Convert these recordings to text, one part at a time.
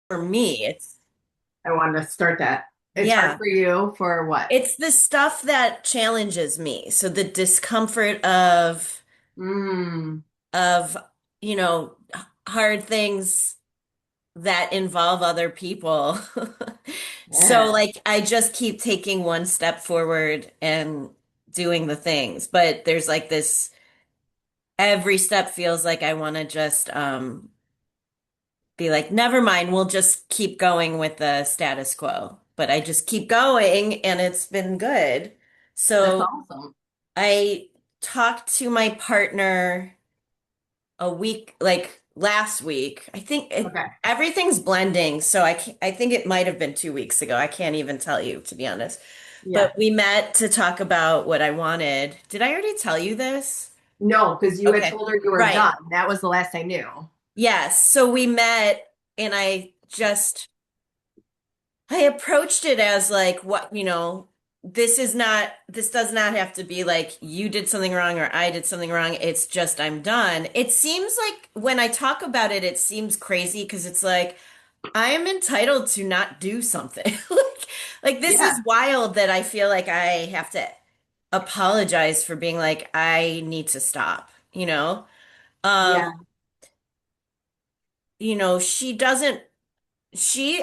for me. I wanted to start that. It's hard Yeah, for you for what? it's the stuff that challenges me. So the discomfort of Mm, of, you know, hard things that involve other people. So yeah. like I just keep taking one step forward and doing the things, but there's like this every step feels like I want to just be like, never mind, we'll just keep going with the status quo. But I just keep going and it's been good. That's So awesome. I talked to my partner a week, like last week. Okay. Everything's blending. So I think it might have been 2 weeks ago. I can't even tell you, to be honest. Yeah. But we met to talk about what I wanted. Did I already tell you this? No, because you had Okay. told her you were Right. done. That was the last I knew. Yes. So we met and I approached it as like, what, this does not have to be like you did something wrong or I did something wrong. It's just I'm done. It seems like when I talk about it, it seems crazy because it's like I am entitled to not do something. Like this Yeah. is wild that I feel like I have to apologize for being like, I need to stop, you know? Um, Yeah. she doesn't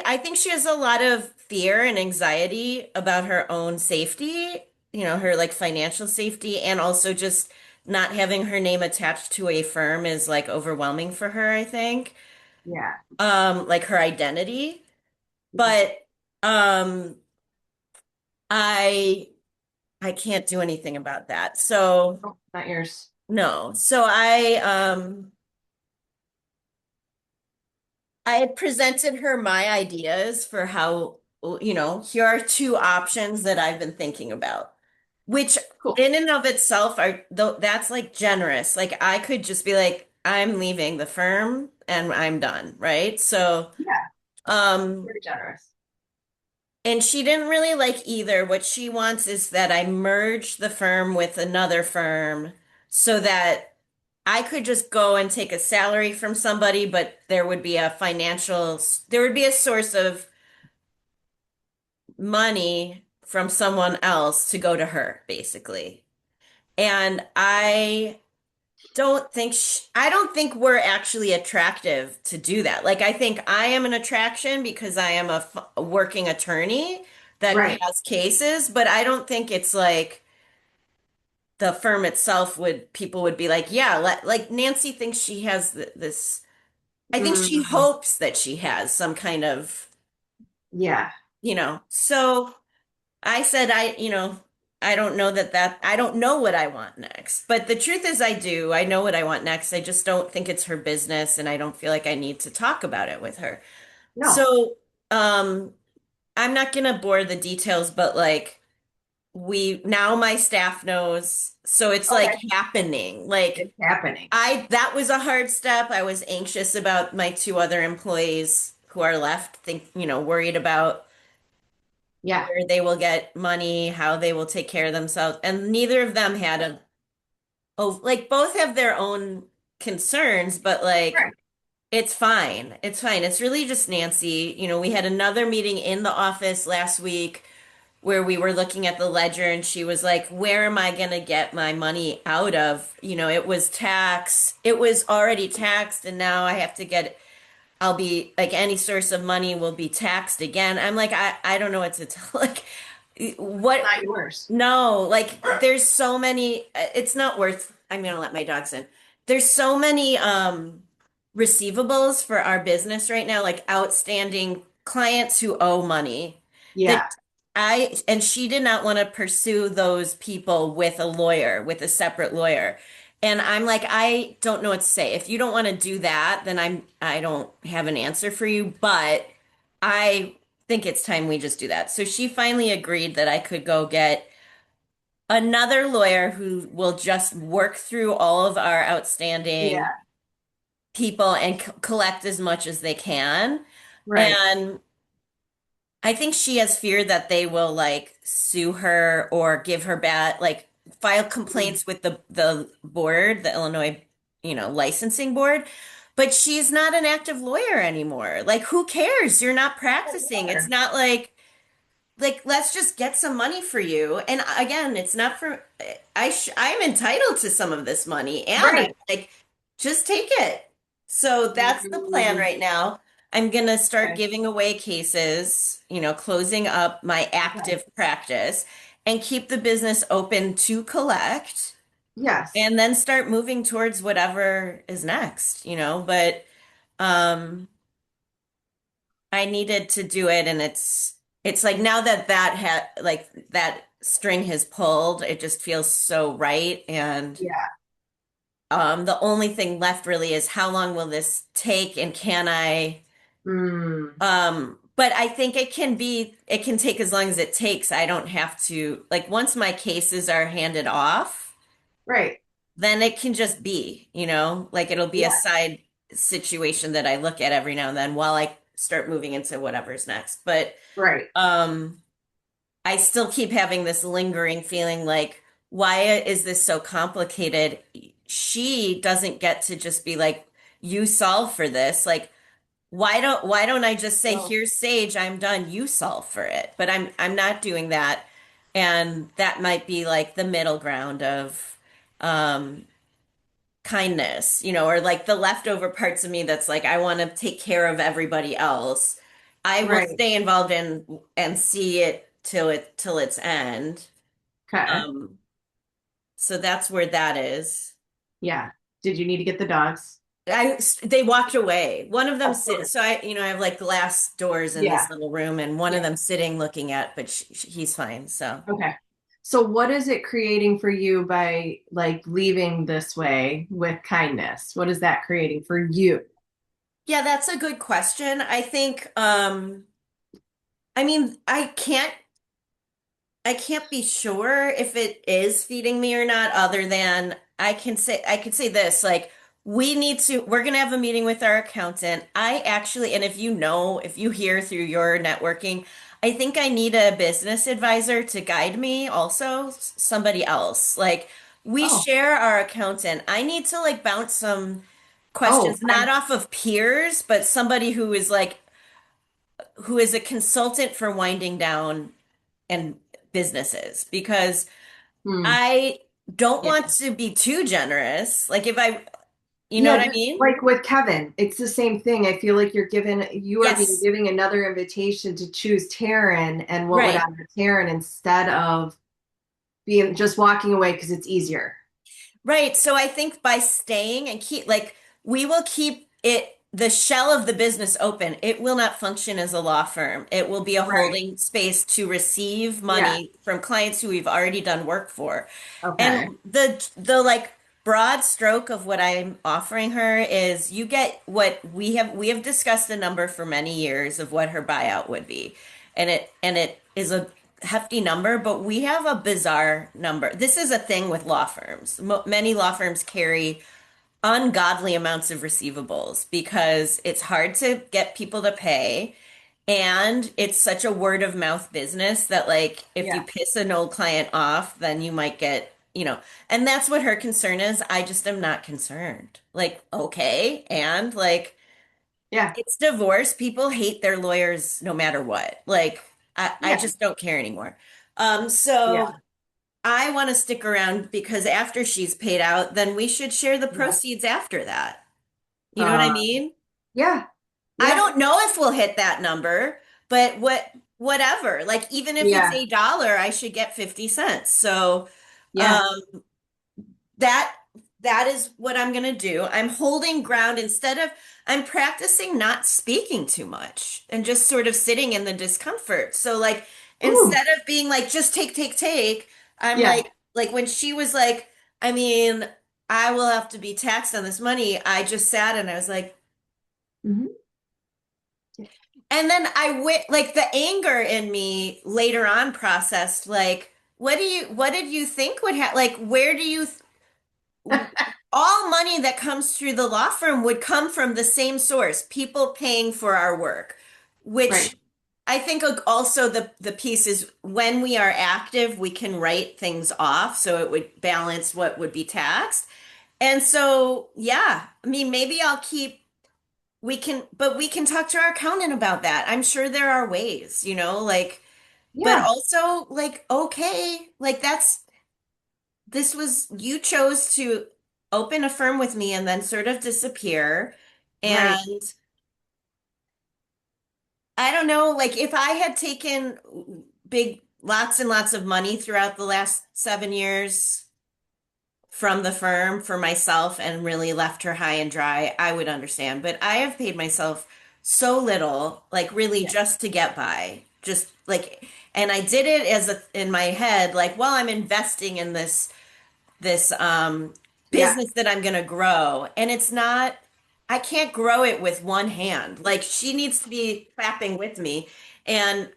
I think she has a lot of fear and anxiety about her own safety, her like financial safety, and also just not having her name attached to a firm is like overwhelming for her, I think. Yeah. Like her identity. But um I I can't do anything about that. So Oh, not yours. no. So I had presented her my ideas for how, here are two options that I've been thinking about, which Cool. in and of itself are, though, that's like generous. Like I could just be like, I'm leaving the firm and I'm done, right? So, Yeah. um, Very generous. and she didn't really like either. What she wants is that I merge the firm with another firm so that I could just go and take a salary from somebody, but there would be a source of money from someone else to go to her, basically. And I don't think we're actually attractive to do that. Like, I think I am an attraction because I am a working attorney that Right. has cases, but I don't think it's like the firm itself people would be like, yeah, like Nancy thinks she has this. I think she Mm, hopes that she has some kind of, yeah. so I said, I don't know what I want next. But the truth is, I do. I know what I want next. I just don't think it's her business, and I don't feel like I need to talk about it with her. No, So, I'm not gonna bore the details, but like, now my staff knows. So it's like okay. happening. Like, It's happening. that was a hard step. I was anxious about my two other employees who are left, worried about Yeah. where they will get money, how they will take care of themselves. And neither of them had like both have their own concerns, but like Right. it's fine. It's fine. It's really just Nancy. We had another meeting in the office last week where we were looking at the ledger and she was like, where am I going to get my money out of? It was already taxed and now I have to I'll be like any source of money will be taxed again. I'm like, I don't know what to tell. Like, what? Not yours. No, like there's so many. It's not worth. I'm gonna let my dogs in. There's so many receivables for our business right now, like outstanding clients who owe money. That Yeah. and she did not want to pursue those people with a lawyer, with a separate lawyer. And I'm like, I don't know what to say. If you don't want to do that, then I don't have an answer for you, but I think it's time we just do that. So she finally agreed that I could go get another lawyer who will just work through all of our outstanding Yeah. people and collect as much as they can. Right. And I think she has fear that they will like sue her or give her like file Mm, complaints with the board, the Illinois, licensing board. but she's not an active lawyer anymore. Like, who cares? You're not practicing. It's Sure. not like let's just get some money for you. And again, it's not for I'm entitled to some of this money, and I'm Right. like, just take it. So that's the plan Mm, right now. I'm gonna start okay. giving away cases, closing up my Okay. active practice and keep the business open to collect Yes. and then start moving towards whatever is next. But um I needed to do it, and it's like now that that string has pulled, it just feels so right. And Yeah. the only thing left really is how long will this take, and can I Mm, but I think it can take as long as it takes. I don't have to, like, once my cases are handed off, right. then it can just be, like it'll be a Yeah. side situation that I look at every now and then while I start moving into whatever's next. But Right. um I still keep having this lingering feeling like, why is this so complicated? She doesn't get to just be like, you solve for this. Like, why don't I just say, Well, here's Sage, I'm done, you solve for it. But I'm not doing that. And that might be like the middle ground of um kindness, or like the leftover parts of me that's like, I want to take care of everybody else. I will right. stay involved in and see it till its end. Okay. Um, so that's where that is. Yeah. Did you need to get the dogs? They walked away. One of them Of sit, course. so I have like glass doors in Yeah. this little room, and one of Yeah. them sitting looking at, but he's fine. So Okay. So what is it creating for you by like leaving this way with kindness? What is that creating for you? yeah, that's a good question. I mean, I can't be sure if it is feeding me or not, other than I could say this, like, we're gonna have a meeting with our accountant. And if you hear through your networking, I think I need a business advisor to guide me also, somebody else. Like, we Oh, share our accountant. I need to like bounce some oh, questions, not off of peers, but somebody who is a consultant for winding down and businesses, because hmm. I don't Yeah. want to be too generous. Like, you know Yeah, what I just mean? like with Kevin, it's the same thing. I feel like you are being Yes, giving another invitation to choose Taryn and what would right. honor Taryn instead of being just walking away because it's easier. Right. So I think by staying and we will keep the shell of the business open. It will not function as a law firm. It will be a Right. holding space to receive Yeah. money from clients who we've already done work for. Okay. And the like broad stroke of what I'm offering her is, you get what we have discussed a number for many years of what her buyout would be. And it is a hefty number, but we have a bizarre number. This is a thing with law firms. Many law firms carry ungodly amounts of receivables because it's hard to get people to pay. And it's such a word of mouth business that, like, if you Yeah. piss an old client off, then you might get. And that's what her concern is. I just am not concerned. Like, okay. And like, Yeah. it's divorce. People hate their lawyers no matter what. Like, I Yeah. just don't care anymore. Yeah. So I want to stick around because after she's paid out, then we should share the Yeah. proceeds after that. You know what I Uh, mean? yeah. I Yeah. don't know if we'll hit that number, but whatever. Like, even if it's Yeah. $1, I should get 50 cents. So Yeah. um that that is what I'm gonna do. I'm holding ground. I'm practicing not speaking too much and just sort of sitting in the discomfort. So, like, Ooh. instead of being like, just take, take, take, I'm Yeah. like when she was like, I mean, I will have to be taxed on this money, I just sat and I was like, Hmm. and then I went, like, the anger in me later on processed, like, what did you think would happen? Like, where do you all money that comes through the law firm would come from the same source, people paying for our work, Right. which I think also the piece is, when we are active, we can write things off, so it would balance what would be taxed. And so, yeah, I mean, maybe I'll keep but we can talk to our accountant about that. I'm sure there are ways, like, but Yeah, also like, okay, like this was, you chose to open a firm with me and then sort of disappear. right. And I don't know, like if I had taken big, lots and lots of money throughout the last 7 years from the firm for myself and really left her high and dry, I would understand. But I have paid myself so little, like really Yeah, just to get by, just like, and I did it as in my head, like, well, I'm investing in this yeah, business that I'm going to grow. And it's not, I can't grow it with one hand. Like she needs to be clapping with me. And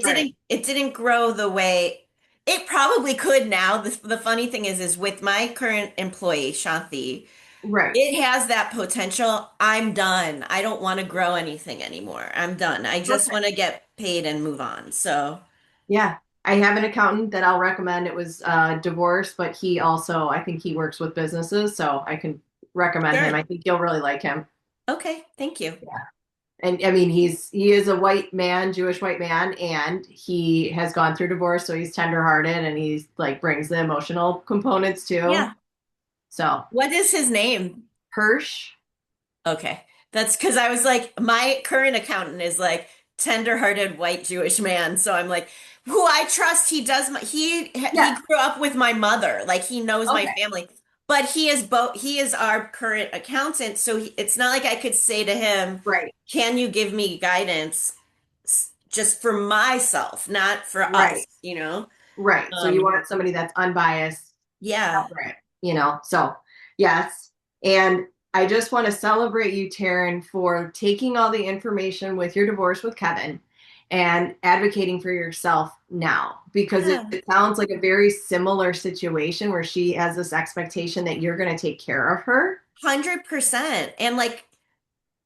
right, it didn't grow the way it probably could now. The funny thing is with my current employee, Shanti, right. it has that potential. I'm done. I don't want to grow anything anymore. I'm done. I just Okay. want to get paid and move on. So, Yeah. I have an accountant that I'll recommend. It was divorce, but he also, I think he works with businesses, so I can recommend him. I sure. think you'll really like him. Okay. Thank you. Yeah. And I mean, he is a white man, Jewish white man, and he has gone through divorce, so he's tenderhearted and he's like brings the emotional components too. Yeah. So What is his name? Hirsch, Okay. That's because I was like, my current accountant is like tender-hearted white Jewish man. So I'm like, who I trust, he does my, he yeah, grew up with my mother. Like he knows my okay, family. But he is our current accountant. So it's not like I could say to him, right, can you give me guidance just for myself, not for right, us, you know? right. So you Um, want somebody that's unbiased, yeah. separate, so yes. And I just want to celebrate you, Taryn, for taking all the information with your divorce with Kevin and advocating for yourself now because it, Yeah. it sounds like a very similar situation where she has this expectation that you're going to take care of her. 100%. And like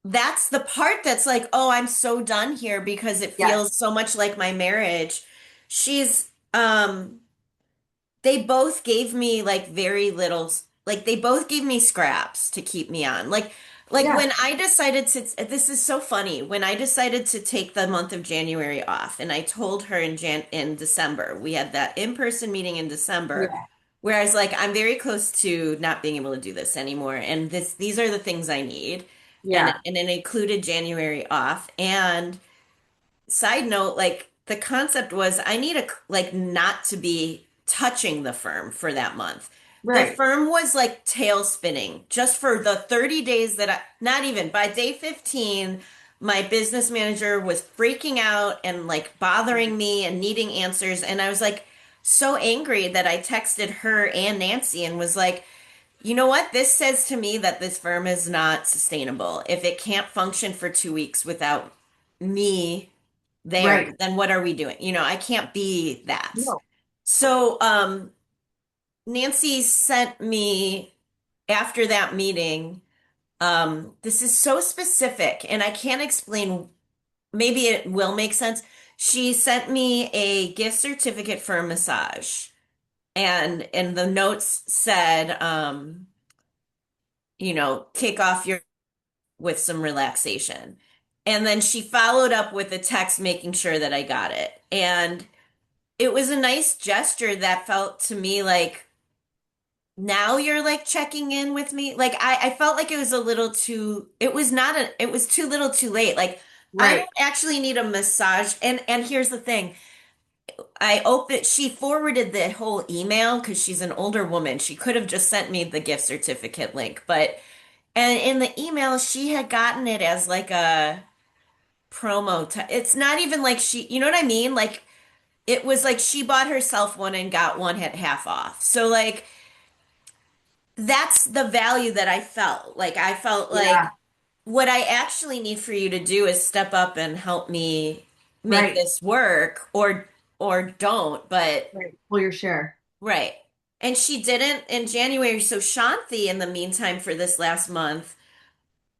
that's the part that's like, oh, I'm so done here because it Yes, feels so much like my marriage. She's they both gave me like very little, like they both gave me scraps to keep me on. Like yeah, when I decided to, this is so funny. When I decided to take the month of January off, and I told her in December, we had that in-person meeting in December, yeah, where I was like, I'm very close to not being able to do this anymore, and these are the things I need, yeah, and it included January off, and side note, like the concept was I need a like not to be touching the firm for that month. The right, firm was like tail spinning just for the 30 days that not even by day 15, my business manager was freaking out and like bothering me and needing answers. And I was like so angry that I texted her and Nancy and was like, you know what? This says to me that this firm is not sustainable. If it can't function for 2 weeks without me there, right. then what are we doing? I can't be that. No, So, Nancy sent me after that meeting, this is so specific and I can't explain, maybe it will make sense. She sent me a gift certificate for a massage and the notes said, kick off your with some relaxation. And then she followed up with a text making sure that I got it. And it was a nice gesture that felt to me like now you're like checking in with me. Like I felt like it was a little too, it was not a, it was too little too late. Like I right. don't actually need a massage. And here's the thing. She forwarded the whole email because she's an older woman. She could have just sent me the gift certificate link, but and in the email she had gotten it as like a it's not even like you know what I mean? Like it was like she bought herself one and got one at half off. So like that's the value that I felt. Like I felt Yeah, like what I actually need for you to do is step up and help me make right, this work or don't, but right. Pull your share. right. And she didn't in January. So Shanti in the meantime for this last month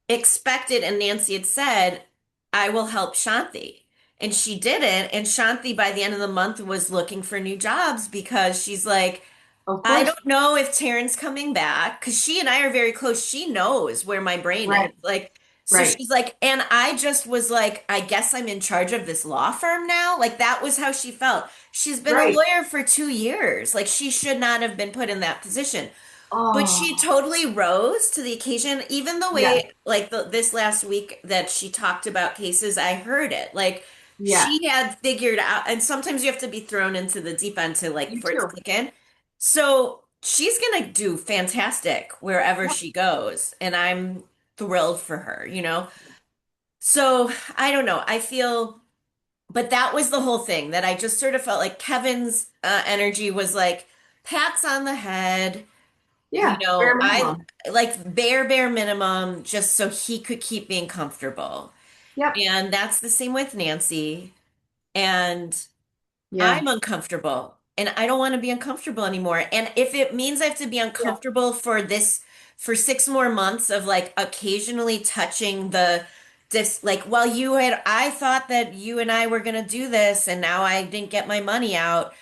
expected, and Nancy had said, I will help Shanti. And she didn't. And Shanti, by the end of the month, was looking for new jobs because she's like, Of I course. don't know if Taryn's coming back because she and I are very close. She knows where my brain is. Right. Like, So Right. she's like, and I just was like, I guess I'm in charge of this law firm now. Like that was how she felt. She's been a Right. lawyer for 2 years. Like she should not have been put in that position. But she Oh, totally rose to the occasion, even the yes. way, like this last week that she talked about cases, I heard it. Like Yes. she had figured out, and sometimes you have to be thrown into the deep end to like You for it to too. click in. So she's gonna do fantastic wherever Yep. she goes, and I'm thrilled for her, you know? So I don't know. I feel, but that was the whole thing that I just sort of felt like Kevin's energy was like pats on the head. You Yeah. know, Bare I minimum. like bare minimum just so he could keep being comfortable. Yep. And that's the same with Nancy. And Yeah. I'm uncomfortable and I don't want to be uncomfortable anymore. And if it means I have to be Yeah. uncomfortable for this, for 6 more months of like occasionally touching the, this, like, well, I thought that you and I were going to do this and now I didn't get my money out.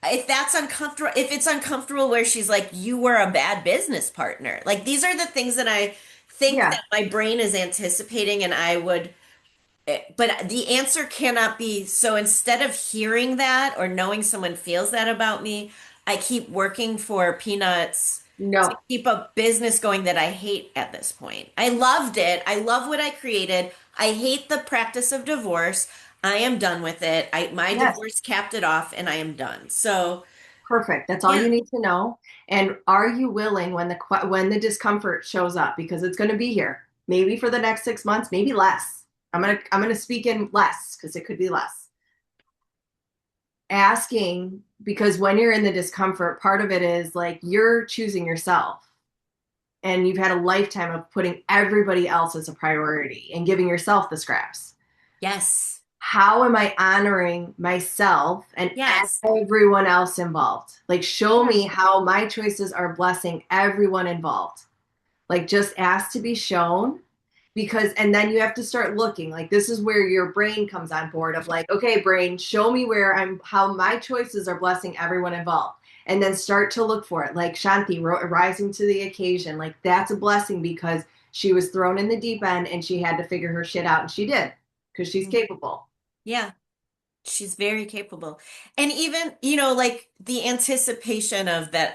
If that's uncomfortable, if it's uncomfortable where she's like, you were a bad business partner, like these are the things that I think Yeah. that my brain is anticipating and I would, but the answer cannot be, so instead of hearing that or knowing someone feels that about me, I keep working for peanuts to No. keep a business going that I hate at this point. I loved it. I love what I created. I hate the practice of divorce. I am done with it. My Yes. divorce capped it off and I am done. So, Perfect. That's all yeah. you need to know. And are you willing when when the discomfort shows up, because it's going to be here, maybe for the next 6 months, maybe less. I'm gonna speak in less because it could be less. Asking, because when you're in the discomfort, part of it is like you're choosing yourself, and you've had a lifetime of putting everybody else as a priority and giving yourself the scraps. Yes. How am I honoring myself and Yes. everyone else involved? Like, show Yeah. me how my choices are blessing everyone involved. Like, just ask to be shown, because, and then you have to start looking. Like, this is where your brain comes on board of like, okay, brain, show me where how my choices are blessing everyone involved. And then start to look for it. Like Shanti rising to the occasion. Like, that's a blessing because she was thrown in the deep end and she had to figure her shit out. And she did, because she's capable. Yeah. She's very capable. And even, you know, like the anticipation of that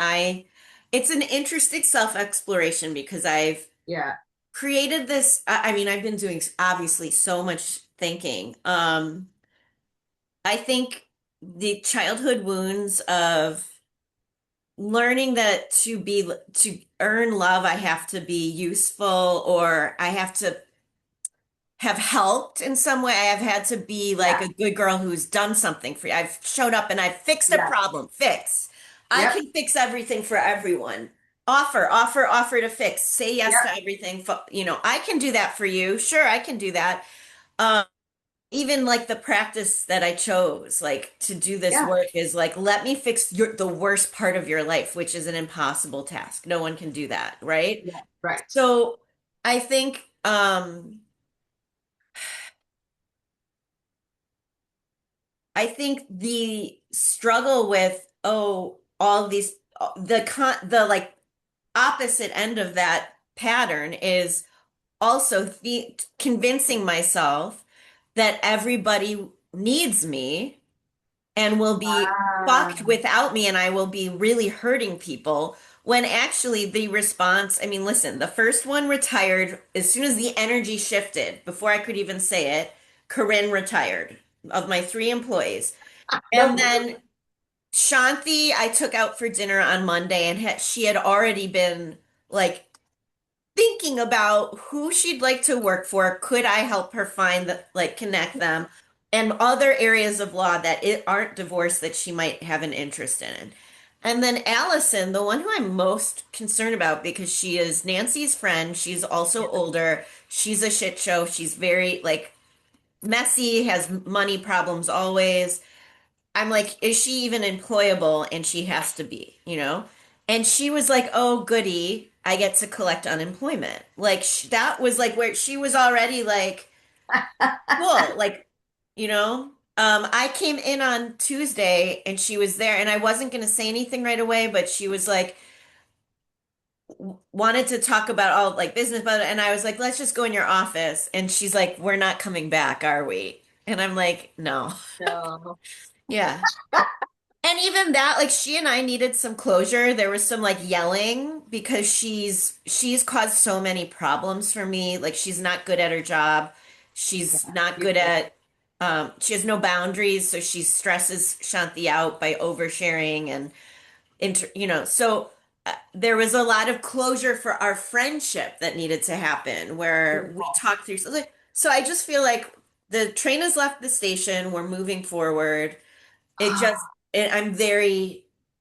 it's an interesting self-exploration because I've Yeah. created this, I mean, I've been doing obviously so much thinking. I think the childhood wounds of learning that to earn love, I have to be useful or I have to have helped in some way. I have had to be like Yeah. a good girl who's done something for you. I've showed up and I've fixed a Yeah. problem. Fix. I Yep. can fix everything for everyone. Offer to fix. Say yes to Yep. everything. You know, I can do that for you. Sure, I can do that. Um, Even like the practice that I chose, like to do this Yeah. work is like, let me fix the worst part of your life, which is an impossible task. No one can do that, right? Yeah. Right. So I think, I think the struggle with, oh, all these, the like opposite end of that pattern is also convincing myself that everybody needs me and will be fucked Ah, without me and I will be really hurting people when actually the response, I mean, listen, the first one retired as soon as the energy shifted, before I could even say it, Corinne retired of my 3 employees. And the then Shanti, I took out for dinner on Monday, and she had already been like thinking about who she'd like to work for. Could I help her find like connect them and other areas of law that aren't divorce that she might have an interest in. And then Allison, the one who I'm most concerned about because she is Nancy's friend. She's also older. She's a shit show. She's very like messy, has money problems always. I'm like, is she even employable? And she has to be, you know? And she was like, oh, goody, I get to collect unemployment. Like, that was like where she was already like, cool, like, you know? I came in on Tuesday and she was there, and I wasn't going to say anything right away, but she was like, wanted to talk about all like business, but and I was like, let's just go in your office. And she's like, we're not coming back, are we? And I'm like, no. No. Yeah. And even that, like she and I needed some closure. There was some like yelling because she's caused so many problems for me. Like she's not good at her job. Yeah. She's not You good told at she has no boundaries, so she stresses Shanti out by oversharing and so there was a lot of closure for our friendship that needed to happen where we beautiful. talked through. So I just feel like the train has left the station. We're moving forward. It just,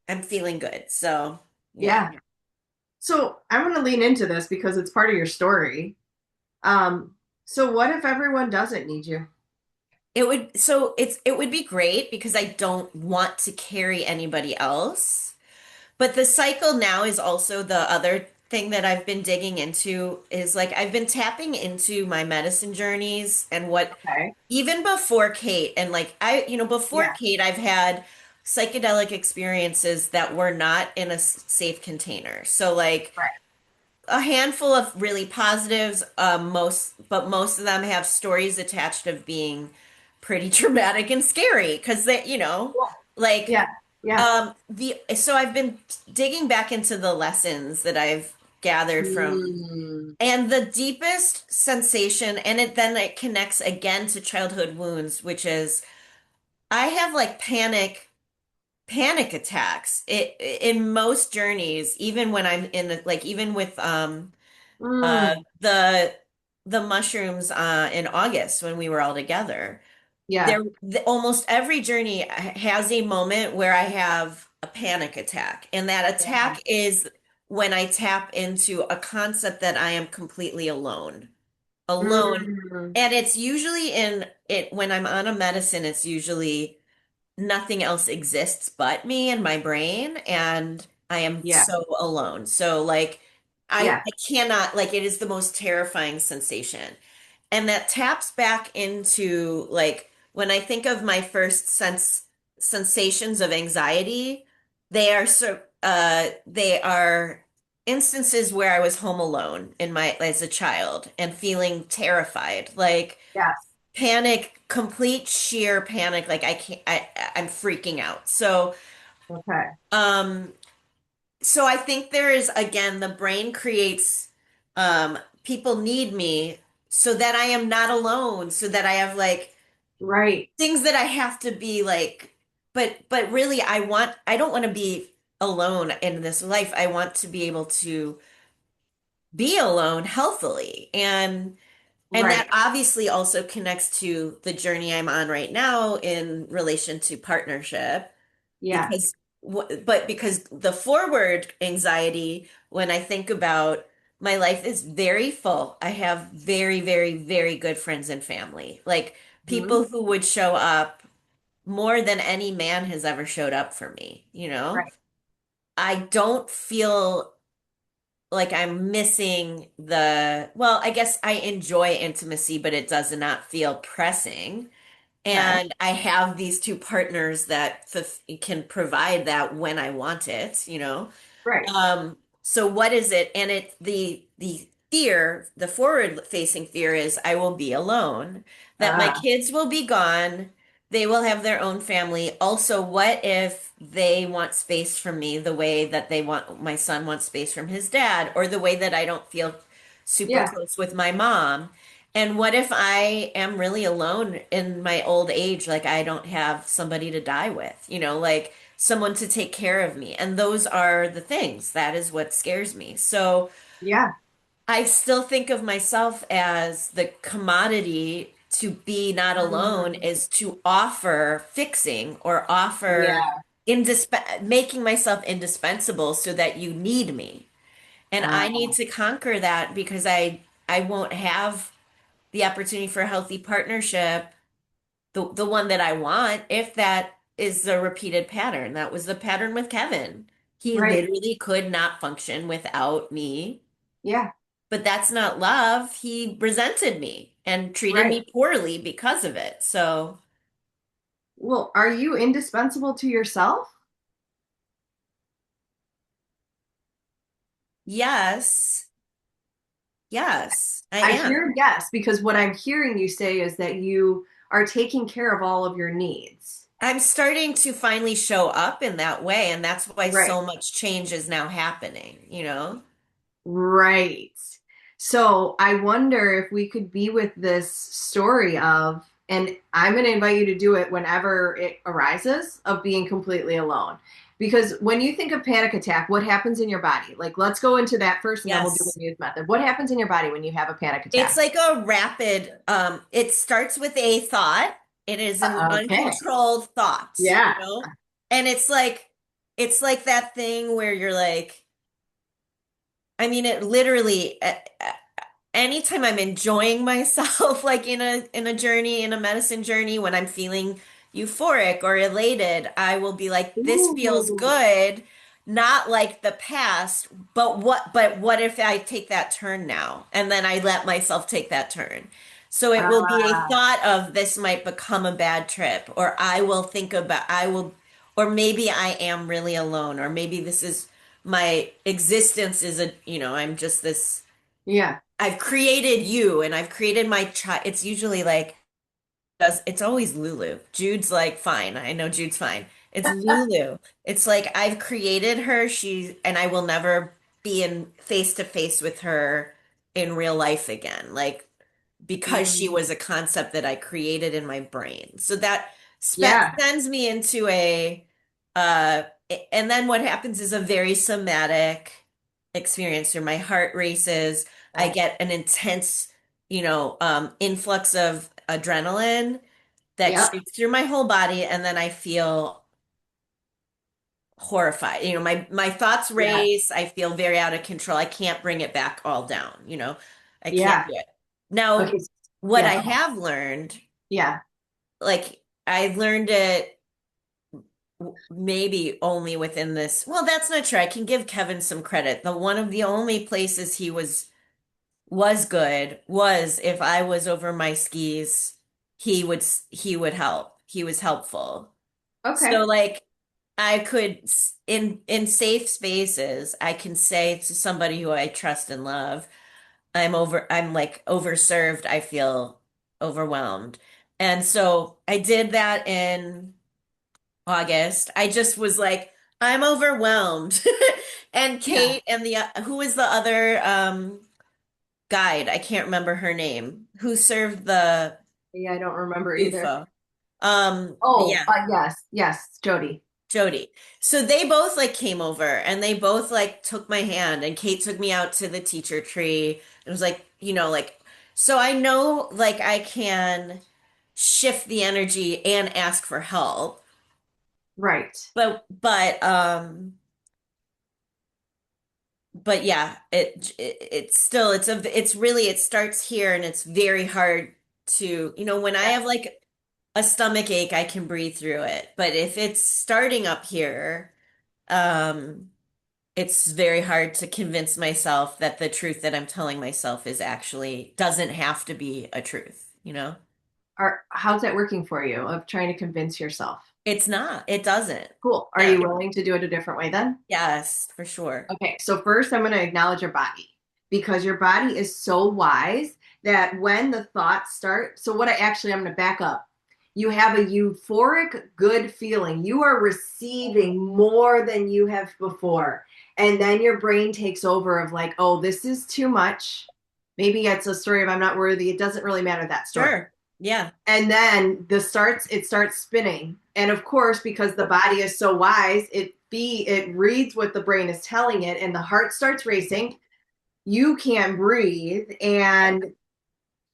I'm feeling good. So yeah, Yeah. So I want to lean into this because it's part of your story. So what if everyone doesn't need you? it would be great because I don't want to carry anybody else. But the cycle now is also the other thing that I've been digging into is like I've been tapping into my medicine journeys and what Okay. even before Kate and before Yeah. Kate, I've had psychedelic experiences that were not in a safe container. So like Right. a handful of really positives, but most of them have stories attached of being pretty traumatic and scary because Cool. like Yeah. Yeah. the so I've been digging back into the lessons that I've gathered from Mm. and the deepest sensation and it connects again to childhood wounds, which is I have like panic attacks. In most journeys, even when I'm in even with uh Mm. the the mushrooms in August when we were all together. Yeah. Almost every journey has a moment where I have a panic attack, and that Yeah. attack is when I tap into a concept that I am completely alone. Alone. Mm. And it's usually in it when I'm on a medicine, it's usually nothing else exists but me and my brain, and I am Yeah. so alone. So like Yeah. I cannot like it is the most terrifying sensation. And that taps back into like when I think of my first sensations of anxiety, they are instances where I was home alone in my as a child and feeling terrified, like Yes. panic, complete sheer panic, like I can't I'm freaking out. Okay. Um so I think there is again the brain creates people need me so that I am not alone, so that I have like Right. things that I have to be like but really I don't want to be alone in this life. I want to be able to be alone healthily. And that Right. obviously also connects to the journey I'm on right now in relation to partnership Yeah. because because the forward anxiety when I think about my life is very full. I have very, very, very good friends and family. Like Mhm. people who would show up more than any man has ever showed up for me, Right. I don't feel like I'm missing I guess I enjoy intimacy, but it does not feel pressing. Okay. And I have these two partners that can provide that when I want it, Right. so what is it? And the fear, the forward facing fear is I will be alone, that my Ah. kids will be gone, they will have their own family. Also, what if they want space from me the way that my son wants space from his dad, or the way that I don't feel super Yeah. close with my mom? And what if I am really alone in my old age, like I don't have somebody to die with, like someone to take care of me. And those are the things. That is what scares me. So Yeah. I still think of myself as the commodity to be not alone Mm. is to offer fixing or offer Yeah. making myself indispensable so that you need me. And I Uh, need to conquer that because I won't have the opportunity for a healthy partnership, the one that I want, if that is the repeated pattern. That was the pattern with Kevin. He right. literally could not function without me, Yeah. but that's not love. He resented me and treated Right. me poorly because of it. So Well, are you indispensable to yourself? Yes. Yes, I I hear am. yes, because what I'm hearing you say is that you are taking care of all of your needs. I'm starting to finally show up in that way, and that's why Right. so much change is now happening, you know? Right. So I wonder if we could be with this story of, and I'm going to invite you to do it whenever it arises, of being completely alone. Because when you think of panic attack, what happens in your body? Like, let's go into that first and then we'll do the Yes. muse method. What happens in your body when you have a panic It's attack? like a rapid, it starts with a thought. It is an Okay. uncontrolled thought, you Yeah. know? And it's like that thing where you're like, I mean, it literally, anytime I'm enjoying myself, like in a journey, in a medicine journey, when I'm feeling euphoric or elated, I will be like, this feels Ooh. good, not like the past, but what if I take that turn now? And then I let myself take that turn. So it will be a Ah, thought of this might become a bad trip, or I will think about, I will, or maybe I am really alone, or maybe this is my existence is I'm just this yeah. I've created you and I've created my child. It's usually like, it's always Lulu. Jude's like, fine. I know Jude's fine. It's Lulu. It's like, I've created her. And I will never be in face to face with her in real life again. Like, because she Mm, was a concept that I created in my brain. So that yeah. sends me into uh, and then what happens is a very somatic experience where my heart races. I Yeah. get an intense, influx of adrenaline that Yep. shoots through my whole body, and then I feel horrified. My thoughts Yeah. race. I feel very out of control. I can't bring it back all down, I can't Yeah. do it. Okay. Now, what Yeah. I Go ahead. have learned, Yeah. like I learned it maybe only within this. Well, that's not true. I can give Kevin some credit. The one of the only places he was good was if I was over my skis, he would help. He was helpful. So Okay. like I could in safe spaces, I can say to somebody who I trust and love, I'm like overserved, I feel overwhelmed. And so I did that in August. I just was like, I'm overwhelmed. And Yeah. Kate and the who was the other guide? I can't remember her name. Who served the Yeah. I don't remember either. UFO? Oh, Yeah, yes. Yes. Jody. Jody. So they both like came over and they both like took my hand and Kate took me out to the teacher tree. It was like, like so I know like I can shift the energy and ask for help. Right. But yeah, it's still it's really it starts here and it's very hard to, when I Yeah. have like a stomach ache, I can breathe through it. But if it's starting up here, um, it's very hard to convince myself that the truth that I'm telling myself is actually doesn't have to be a truth. How's that working for you of trying to convince yourself? It's not. It doesn't. Cool. Are Yeah. you willing to do it a different way then? Yes, for sure. Okay, so first I'm going to acknowledge your body because your body is so wise that when the thoughts start, so what I'm going to back up. You have a euphoric, good feeling. You are receiving more than you have before. And then your brain takes over of like, oh, this is too much. Maybe it's a story of I'm not worthy. It doesn't really matter that story. Sure. Yeah. And then it starts spinning. And of course, because the body is so wise, it reads what the brain is telling it and the heart starts racing. You can't breathe and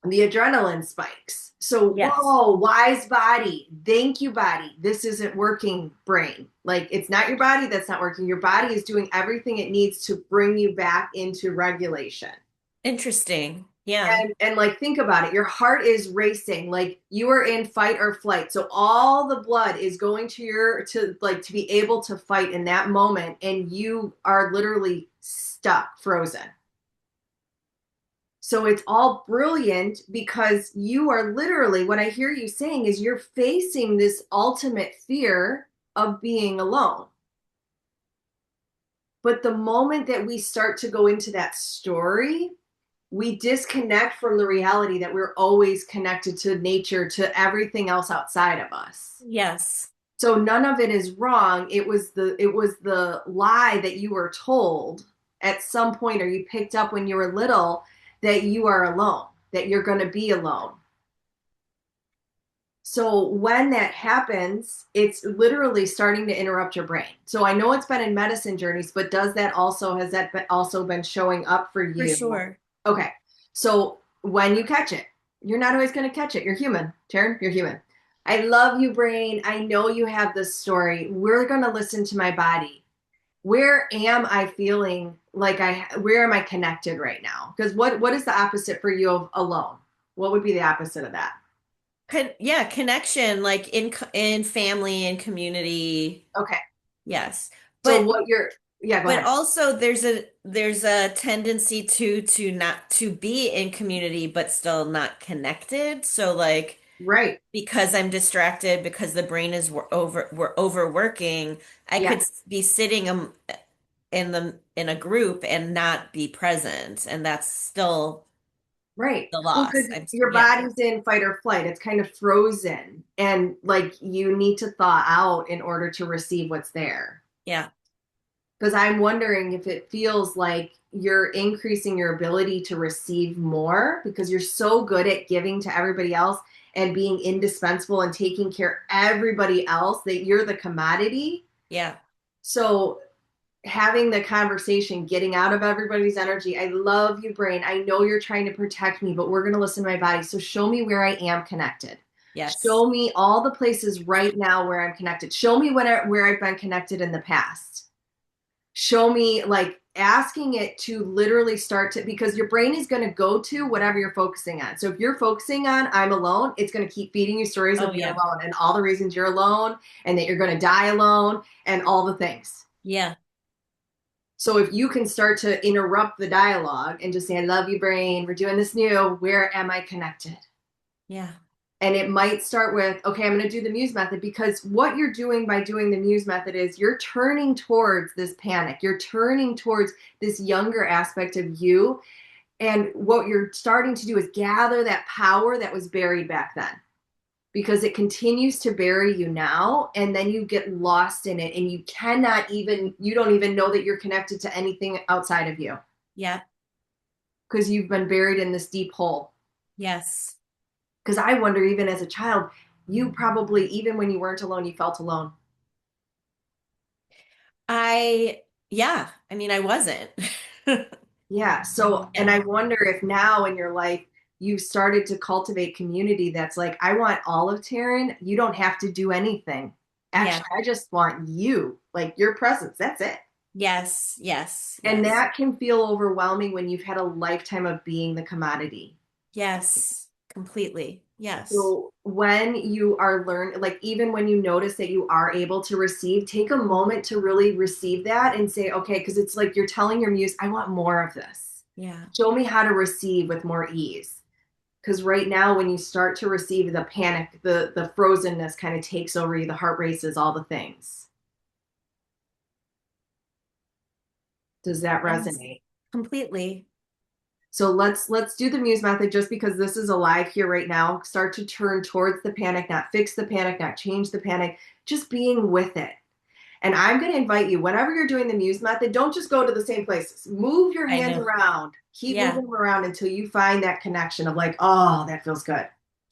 the adrenaline spikes. So, Yes. whoa, wise body. Thank you, body. This isn't working, brain. Like, it's not your body that's not working. Your body is doing everything it needs to bring you back into regulation. Interesting. Yeah. And like think about it, your heart is racing, like you are in fight or flight, so all the blood is going to your to like to be able to fight in that moment, and you are literally stuck frozen. So it's all brilliant because you are literally, what I hear you saying is you're facing this ultimate fear of being alone. But the moment that we start to go into that story, we disconnect from the reality that we're always connected to nature, to everything else outside of us. Yes, So none of it is wrong. It was the lie that you were told at some point, or you picked up when you were little, that you are alone, that you're going to be alone. So when that happens, it's literally starting to interrupt your brain. So I know it's been in medicine journeys, but has that also been showing up for for you? sure. Okay. So when you catch it, you're not always going to catch it. You're human. Taryn, you're human. I love you, brain. I know you have this story. We're going to listen to my body. Where am I feeling where am I connected right now? Because what is the opposite for you of alone? What would be the opposite of that? Yeah, connection, like in family and community. Okay. Yes. So But what you're, yeah, go but ahead. also there's a tendency to not to be in community but still not connected. So like Right. because I'm distracted because the brain is we're overworking, I could Yes. be sitting in a group and not be present, and that's still Right. the Well, loss. because I'm your yeah. body's in fight or flight. It's kind of frozen. And like you need to thaw out in order to receive what's there. Yeah. Because I'm wondering if it feels like you're increasing your ability to receive more because you're so good at giving to everybody else and being indispensable and taking care of everybody else that you're the commodity. Yeah. So having the conversation, getting out of everybody's energy. I love you, brain. I know you're trying to protect me, but we're going to listen to my body. So show me where I am connected. Yes. Show me all the places right now where I'm connected. Show me where I've been connected in the past. Show me, like, asking it to literally start to, because your brain is going to go to whatever you're focusing on. So if you're focusing on I'm alone, it's going to keep feeding you stories Oh of you're yeah. alone and all the reasons you're alone and that you're going to die alone and all the things. Yeah. So if you can start to interrupt the dialogue and just say, I love you, brain, we're doing this new, where am I connected? Yeah. And it might start with, okay, I'm going to do the muse method, because what you're doing by doing the muse method is you're turning towards this panic. You're turning towards this younger aspect of you. And what you're starting to do is gather that power that was buried back then, because it continues to bury you now. And then you get lost in it and you don't even know that you're connected to anything outside of you, Yeah. because you've been buried in this deep hole. Yes. Because I wonder, even as a child, you probably, even when you weren't alone, you felt alone. Yeah, I mean, I wasn't. Yeah. So, and Yeah. I wonder if now in your life, you've started to cultivate community that's like, I want all of Taryn. You don't have to do anything. Yeah. Actually, I just want you, like your presence. That's it. Yes. Yes. And Yes. that can feel overwhelming when you've had a lifetime of being the commodity. Yes. Completely. Yes. So when you are learn, like even when you notice that you are able to receive, take a moment to really receive that and say, okay, because it's like you're telling your muse, I want more of this. Yeah. Show me how to receive with more ease. Because right now, when you start to receive, the panic, the frozenness kind of takes over you, the heart races, all the things. Does that Yes. resonate? Completely. So let's do the muse method, just because this is alive here right now. Start to turn towards the panic, not fix the panic, not change the panic, just being with it. And I'm going to invite you, whenever you're doing the muse method, don't just go to the same places. Move your I hands know. around. Keep Yeah. moving them around until you find that connection of like, oh, that feels good.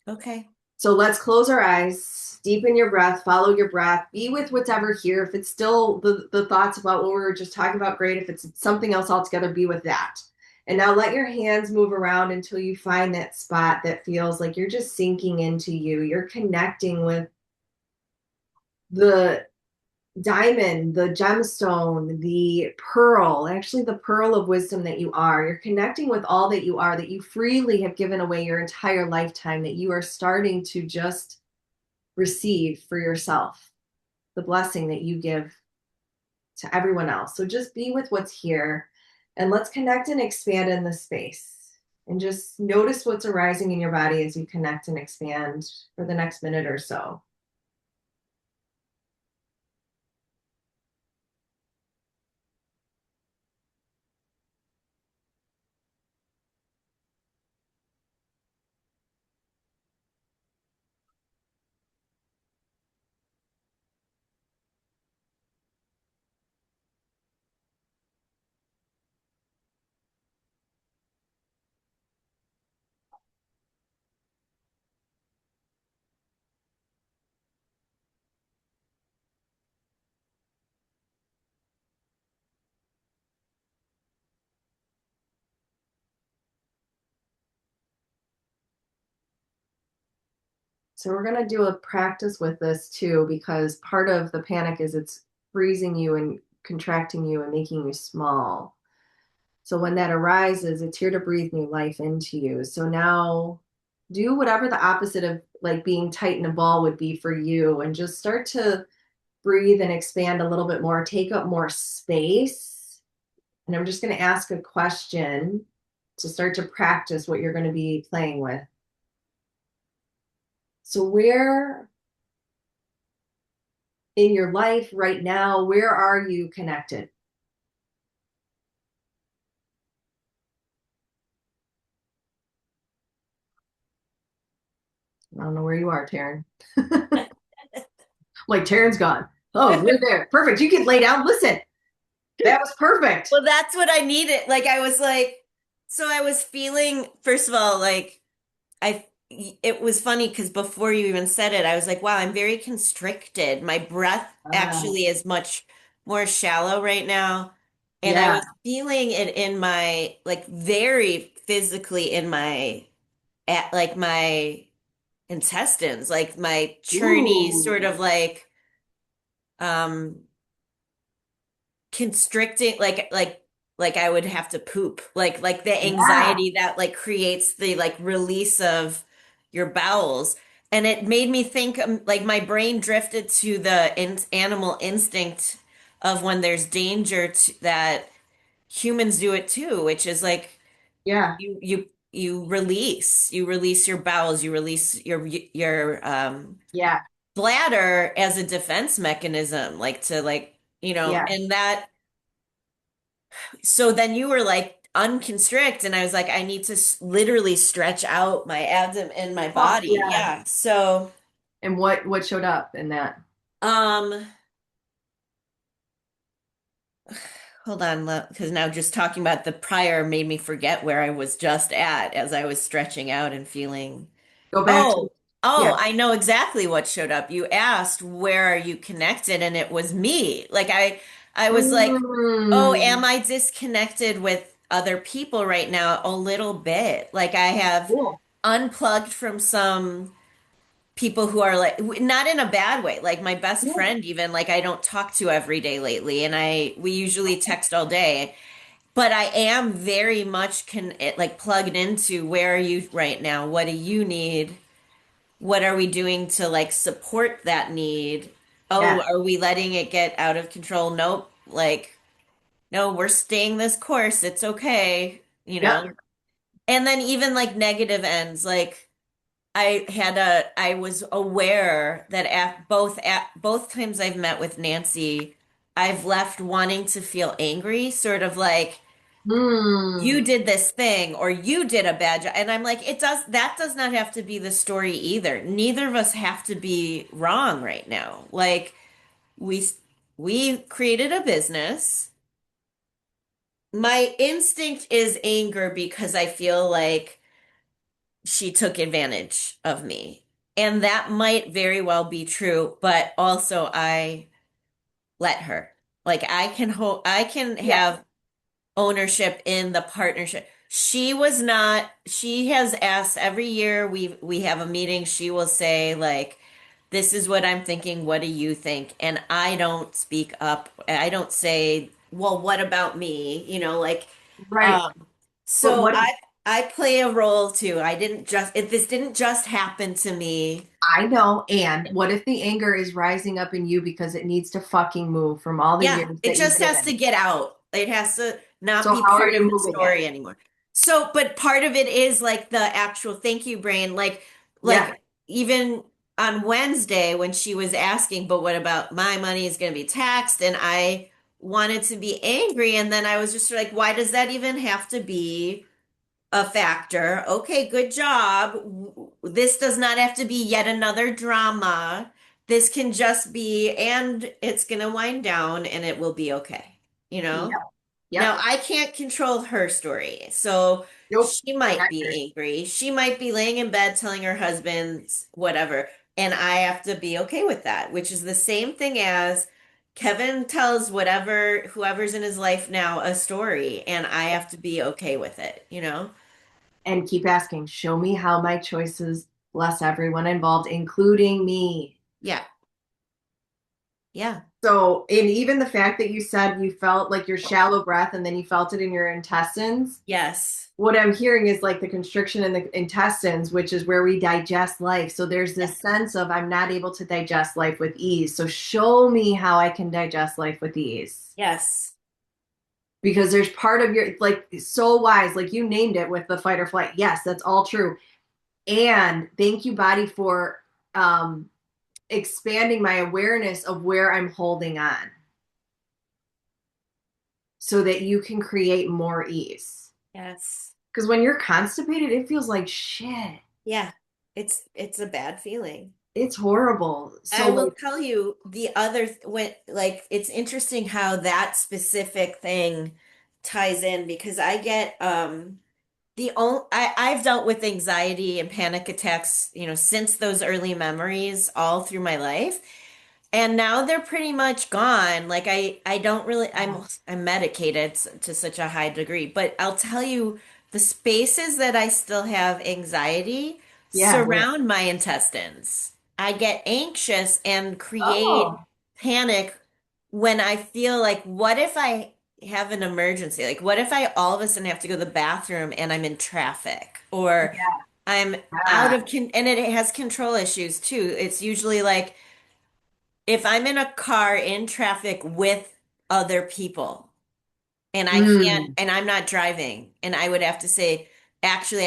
Okay. So let's close our eyes, deepen your breath, follow your breath, be with whatever here. If it's still the thoughts about what we were just talking about, great. If it's something else altogether, be with that. And now let your hands move around until you find that spot that feels like you're just sinking into you. You're connecting with the diamond, the gemstone, the pearl, actually the pearl of wisdom that you are. You're connecting with all that you are, that you freely have given away your entire lifetime, that you are starting to just receive for yourself, the blessing that you give to everyone else. So just be with what's here and let's connect and expand in the space. And just notice what's arising in your body as you connect and expand for the next minute or so. So we're gonna do a practice with this too, because part of the panic is it's freezing you and contracting you and making you small. So when that arises, it's here to breathe new life into you. So now do whatever the opposite of like being tight in a ball would be for you and just start to breathe and expand a little bit more, take up more space. And I'm just going to ask a question to start to practice what you're going to be playing with. So, where in your life right now, where are you connected? I don't know where you are, Taryn. Like, Taryn's gone. Oh, you're there. Perfect. You can lay down. Listen, that was perfect. Well, that's what I needed. Like I was like, so I was feeling, first of all, like I it was funny because before you even said it, I was like, wow, I'm very constricted. My breath Uh, actually is much more shallow right now. And I yeah. was feeling it in my like very physically in my at like my intestines, like my churny sort Ooh. of like um constricting like I would have to poop like the Yeah. anxiety that like creates the like release of your bowels and it made me think like my brain drifted to the animal instinct of when there's danger that humans do it too, which is like Yeah. you release your bowels, you release your Yeah. bladder as a defense mechanism like to like Yeah. and that. So then you were like unconstrict, and I was like, I need to literally stretch out my abdomen and my Oh, body. yeah. Yeah. So, And what showed up in that? um, hold on, because now just talking about the prior made me forget where I was just at as I was stretching out and feeling. Go back to, Oh, oh, yeah. I know exactly what showed up. You asked, where are you connected? And it was me. Like I was like, oh, am Mm. I disconnected with other people right now? A little bit. Like I have Cool. unplugged from some people who are like not in a bad way. Like my best Yeah. friend even like I don't talk to every day lately and I we usually text all day. But I am very much like plugged into where are you right now? What do you need? What are we doing to like support that need? Oh, Yeah. are we letting it get out of control? Nope. Like, no, we're staying this course. It's okay, you Yep. know? And then even like negative ends, like I was aware that at both times I've met with Nancy, I've left wanting to feel angry, sort of like you Hmm. did this thing or you did a bad job. And I'm like, that does not have to be the story either. Neither of us have to be wrong right now. Like we we created a business. My instinct is anger because I feel like she took advantage of me. And that might very well be true, but also I let her. Like I can Yeah. have ownership in the partnership. She has asked every year we have a meeting, she will say like this is what I'm thinking, what do you think? And I don't speak up. I don't say, well, what about me? Like Right. um But so what I play a role too. This didn't just happen to me. I know, and what if the anger is rising up in you because it needs to fucking move from all the Yeah, years it that you've just has to given? get out. It has to not So be how are part you of the moving it? story anymore. So, but part of it is like the actual thank you brain, Yeah. like even on Wednesday when she was asking, but what about my money is going to be taxed? And I wanted to be angry. And then I was just like, why does that even have to be a factor? Okay, good job. This does not have to be yet another drama. This can just be, and it's going to wind down and it will be okay, you know? Yep. Now, Yep. I can't control her story. So Nope. she might Not be yours. angry. She might be laying in bed telling her husband whatever. And I have to be okay with that, which is the same thing as Kevin tells whoever's in his life now a story, and I have to be okay with it, you know? And keep asking, show me how my choices bless everyone involved, including me. Yeah. Yeah. So, and even the fact that you said you felt like your shallow breath and then you felt it in your intestines, Yes. what I'm hearing is like the constriction in the intestines, which is where we digest life. So there's Yeah. this sense of I'm not able to digest life with ease. So show me how I can digest life with ease. Yes. Because there's part of your like so wise, like you named it with the fight or flight. Yes, that's all true. And thank you, body, for um expanding my awareness of where I'm holding on so that you can create more ease. Yes. Because when you're constipated, it feels like shit. Yeah. It's a bad feeling. It's horrible. I So will like, tell you the other when like it's interesting how that specific thing ties in because I get I've dealt with anxiety and panic attacks, since those early memories all through my life. And now they're pretty much gone. Like I don't really I'm medicated to such a high degree, but I'll tell you the spaces that I still have anxiety yeah, where? surround my intestines. I get anxious and create Oh, panic when I feel like what if I have an emergency? Like what if I all of a sudden have to go to the bathroom and I'm in traffic or I'm out yeah. of con and it has control issues too. It's usually like if I'm in a car in traffic with other people and I can't, Mm. and I'm not driving, and I would have to say, actually,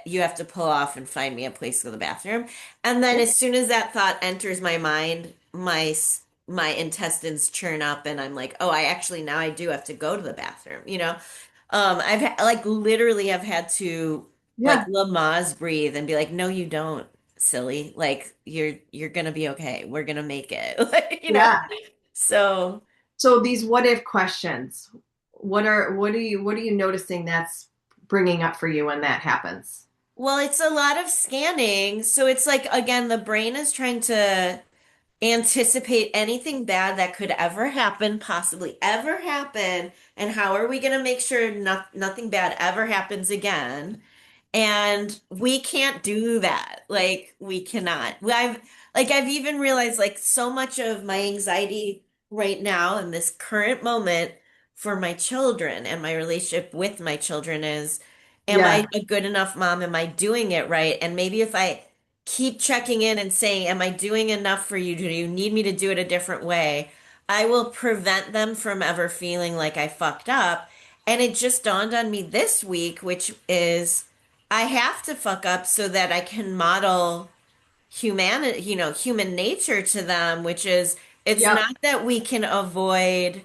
you have to pull off and find me a place to go to the bathroom. And then Yeah, as soon as that thought enters my mind, my intestines churn up, and I'm like, oh, now I do have to go to the bathroom. Like literally have had to like yeah, Lamaze breathe and be like, no, you don't, silly. Like you're gonna be okay. We're gonna make it. Like. yeah. So, So these what if questions, what are you noticing that's bringing up for you when that happens? well, it's a lot of scanning. So it's like again, the brain is trying to anticipate anything bad that could ever happen, possibly ever happen, and how are we going to make sure nothing bad ever happens again? And we can't do that. Like we cannot. I've even realized like so much of my anxiety right now in this current moment for my children and my relationship with my children is, am Yeah, I a good enough mom? Am I doing it right? And maybe if I keep checking in and saying, am I doing enough for you? Do you need me to do it a different way? I will prevent them from ever feeling like I fucked up. And it just dawned on me this week, which is I have to fuck up so that I can model humanity, human nature to them, which is it's yep, not that we can avoid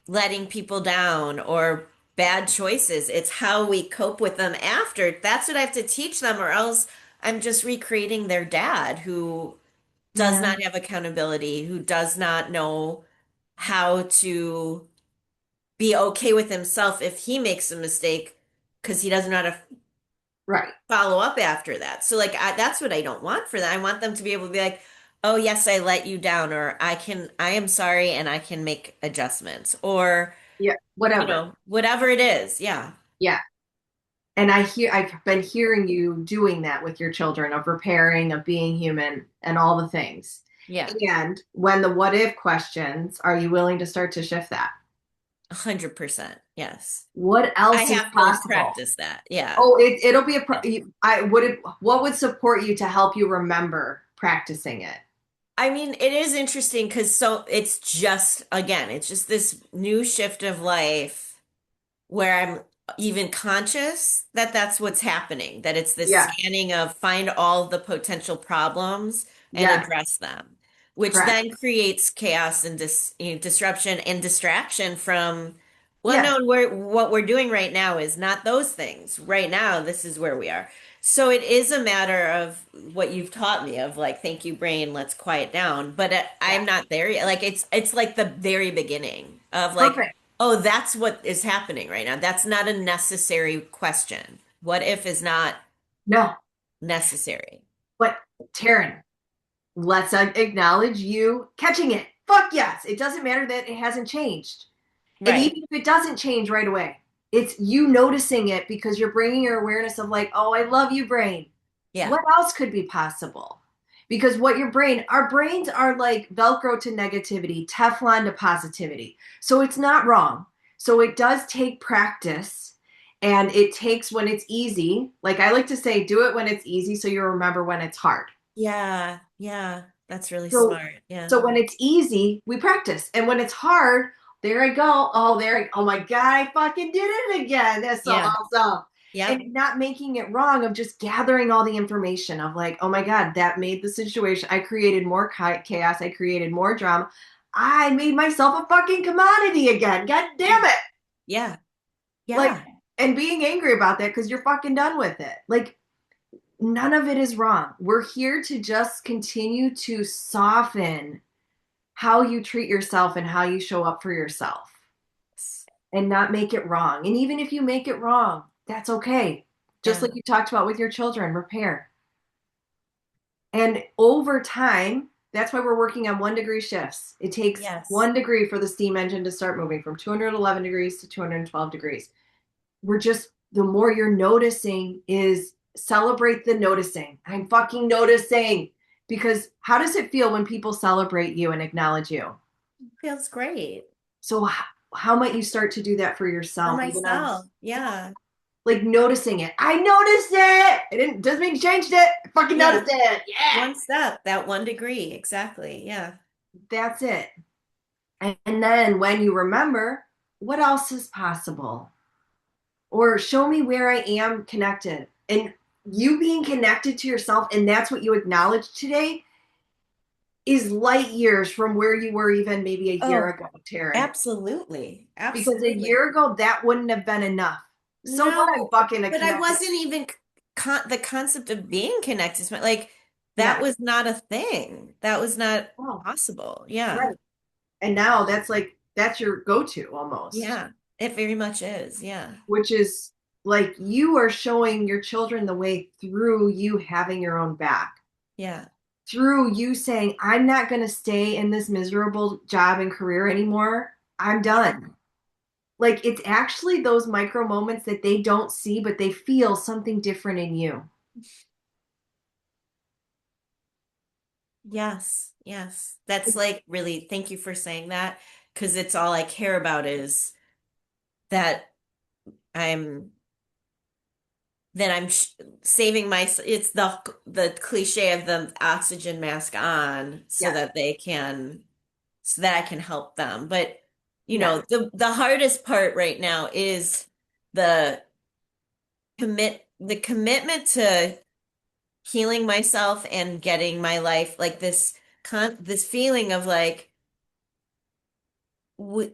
letting people down or bad choices. It's how we cope with them after. That's what I have to teach them, or else I'm just recreating their dad who does yeah, not have accountability, who does not know how to be okay with himself if he makes a mistake because he doesn't know how to right. follow up after that. So like that's what I don't want for them. I want them to be able to be like, "Oh, yes, I let you down," or I am sorry and I can make adjustments," or Yeah, whatever. whatever it is. Yeah. Yeah. And I've been hearing you doing that with your children of repairing, of being human, and all the things. Yeah. And when the what if questions, are you willing to start to shift that? 100%. Yes. What I else is have to possible? practice that. Yeah. Oh, it'll be Yeah. I would it, what would support you to help you remember practicing it? I mean, it is interesting because it's just again, it's just this new shift of life where I'm even conscious that that's what's happening, that it's this Yeah. scanning of find all the potential problems and Yes. address them, which Correct. then creates chaos and disruption and distraction from, well, Yes. no, what we're doing right now is not those things. Right now, this is where we are. So it is a matter of what you've taught me of like, thank you, brain, let's quiet down. But Yeah. I'm not there yet. Like it's like the very beginning of like, Perfect. oh, that's what is happening right now. That's not a necessary question. What if is not No, necessary? but Taryn, let's acknowledge you catching it. Fuck yes. It doesn't matter that it hasn't changed. And Right. even if it doesn't change right away, it's you noticing it because you're bringing your awareness of like, oh, I love you, brain. Yeah. What else could be possible? Because our brains are like Velcro to negativity, Teflon to positivity. So it's not wrong. So it does take practice and it takes when it's easy. Like I like to say, do it when it's easy so you remember when it's hard. Yeah. Yeah. That's really So smart. Yeah. so when it's easy, we practice. And when it's hard, there I go. Oh my God, I fucking did it again. That's so Yeah. awesome. Yep. And not making it wrong of just gathering all the information of like, oh my God, that made the situation. I created more chaos. I created more drama. I made myself a fucking commodity again. God Yeah. damn it. Yeah. Like, Yeah. and being angry about that because you're fucking done with it. Like, none of it is wrong. We're here to just continue to soften how you treat yourself and how you show up for yourself and not make it wrong. And even if you make it wrong, that's okay. Just Yeah. like you talked about with your children, repair. And over time, that's why we're working on 1 degree shifts. It takes Yes. 1 degree for the steam engine to start moving from 211 degrees to 212 degrees. We're just, the more you're noticing is celebrate the noticing. I'm fucking noticing. Because how does it feel when people celebrate you and acknowledge you? Feels great So how might you start to do that for for yourself, even on myself. Yeah. like noticing it? I noticed it. It didn't doesn't mean you changed it. I fucking Yeah. noticed it. Yeah, One step, that 1 degree. Exactly. Yeah. that's it. And then when you remember, what else is possible? Or show me where I am connected. And you being connected to yourself, and that's what you acknowledge today, is light years from where you were even maybe a year Oh, ago, Taryn. absolutely. Because a Absolutely. year ago, that wouldn't have been enough. So what? I'm No, fucking but I connected. wasn't even the concept of being connected. Like that Yeah. was not a thing. That was not Oh, possible. Yeah. right. And now that's your go-to almost, Yeah. It very much is. Yeah. which is like you are showing your children the way through you having your own back, Yeah. through you saying, I'm not going to stay in this miserable job and career anymore. I'm Yeah. done. Like it's actually those micro moments that they don't see, but they feel something different in you. Yes. Yes. That's like really, thank you for saying that because it's all I care about is that I'm I'm saving my it's the cliche of the oxygen mask on so Yes. that they can so that I can help them. But Yes. the hardest part right now is the the commitment to healing myself and getting my life like this feeling of like w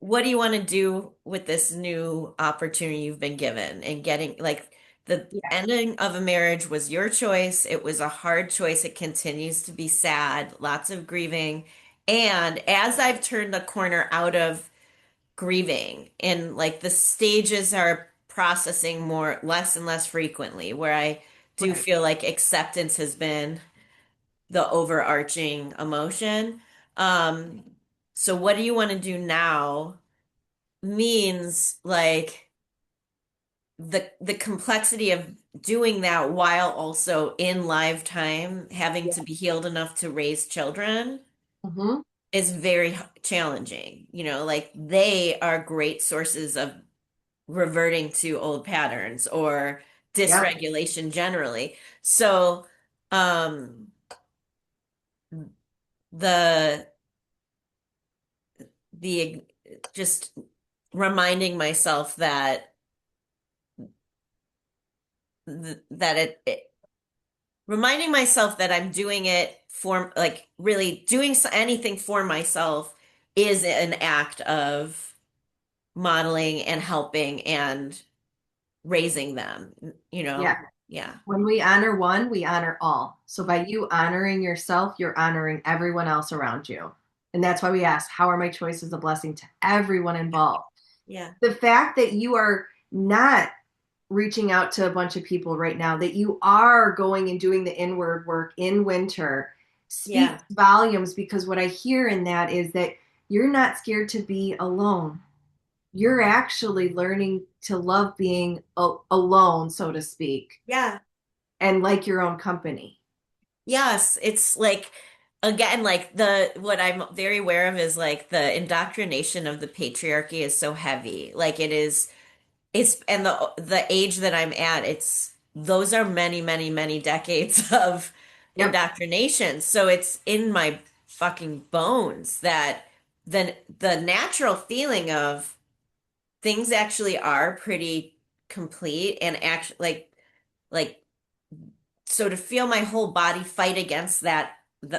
what do you want to do with this new opportunity you've been given and getting like the Yeah. ending of a marriage was your choice. It was a hard choice. It continues to be sad, lots of grieving. And as I've turned the corner out of grieving and like the stages are processing more less and less frequently, where I do Right. feel like acceptance has been the overarching emotion. Um, so what do you want to do now? Means like the complexity of doing that while also in lifetime having Yeah. to be healed enough to raise children Hmm. is very challenging. Like they are great sources of reverting to old patterns or Yeah. dysregulation generally. So, the the just reminding myself that reminding myself that I'm doing it for like really doing anything for myself is an act of modeling and helping and raising them, you know? Yeah. Yeah. When we honor one, we honor all. So by you honoring yourself, you're honoring everyone else around you. And that's why we ask, how are my choices a blessing to everyone involved? Yeah. The fact that you are not reaching out to a bunch of people right now, that you are going and doing the inward work in winter speaks Yeah. volumes because what I hear in that is that you're not scared to be alone. You're actually learning to love being alone, so to speak. Yeah. and like your own company. Yes, it's like again, like the what I'm very aware of is like the indoctrination of the patriarchy is so heavy. Like it's and the age that I'm at, it's those are many, many, many decades of Yep. indoctrination. So it's in my fucking bones that the natural feeling of things actually are pretty complete and act like so to feel my whole body fight against that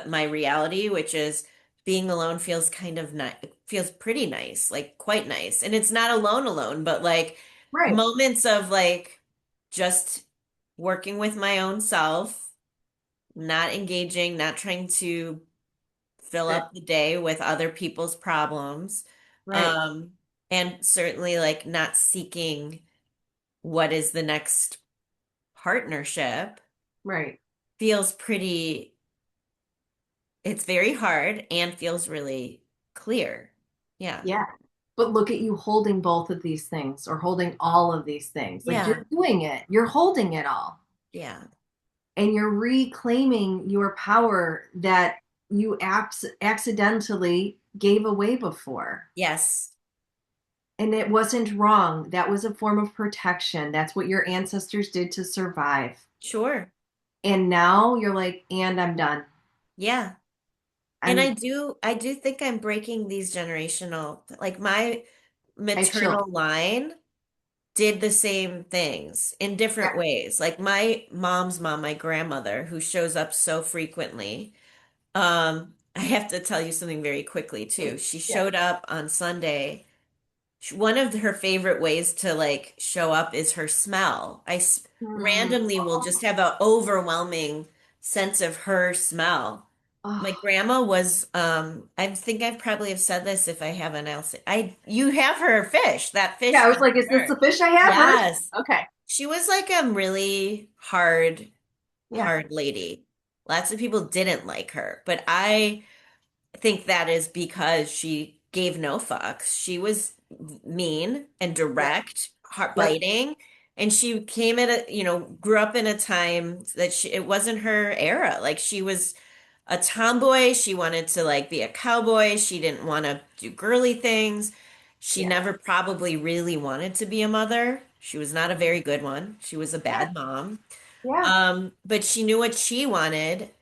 my reality, which is being alone feels kind of nice, feels pretty nice, like quite nice. And it's not alone, but like Right. moments of like just working with my own self, not engaging, not trying to fill Right. up the day with other people's problems. Right. Um, and certainly like not seeking what is the next partnership Right. feels pretty, it's very hard and feels really clear. Yeah. Yeah. But look at you holding both of these things or holding all of these things. Like Yeah. you're doing it, you're holding it all, Yeah. and you're reclaiming your power that you accidentally gave away before. Yes. And it wasn't wrong. That was a form of protection. That's what your ancestors did to survive. Sure. And now you're like, and I'm done. Yeah. And I'm, I do think I'm breaking these generational, like my I have chills. maternal line did the same things in Yeah. different ways. Like my mom's mom, my grandmother, who shows up so frequently. I have to tell you something very quickly too. She Yeah. showed up on Sunday. One of her favorite ways to like show up is her smell. Hmm. Randomly will just have an overwhelming sense of her smell. My Oh, grandma was I think I probably have said this if I haven't else. I you have her fish. That yeah. fish I was came like, from is this her. the fish I have first? Yes. Okay. She was like a really Yeah. hard lady. Lots of people didn't like her, but I think that is because she gave no fucks. She was mean and Yeah. direct, heart Yep. biting, and she came at a, grew up in a time that it wasn't her era. Like she was a tomboy. She wanted to like be a cowboy. She didn't want to do girly things. She Yeah. never probably really wanted to be a mother. She was not a very good one. She was a Yeah. bad mom. Yeah. But she knew what she wanted.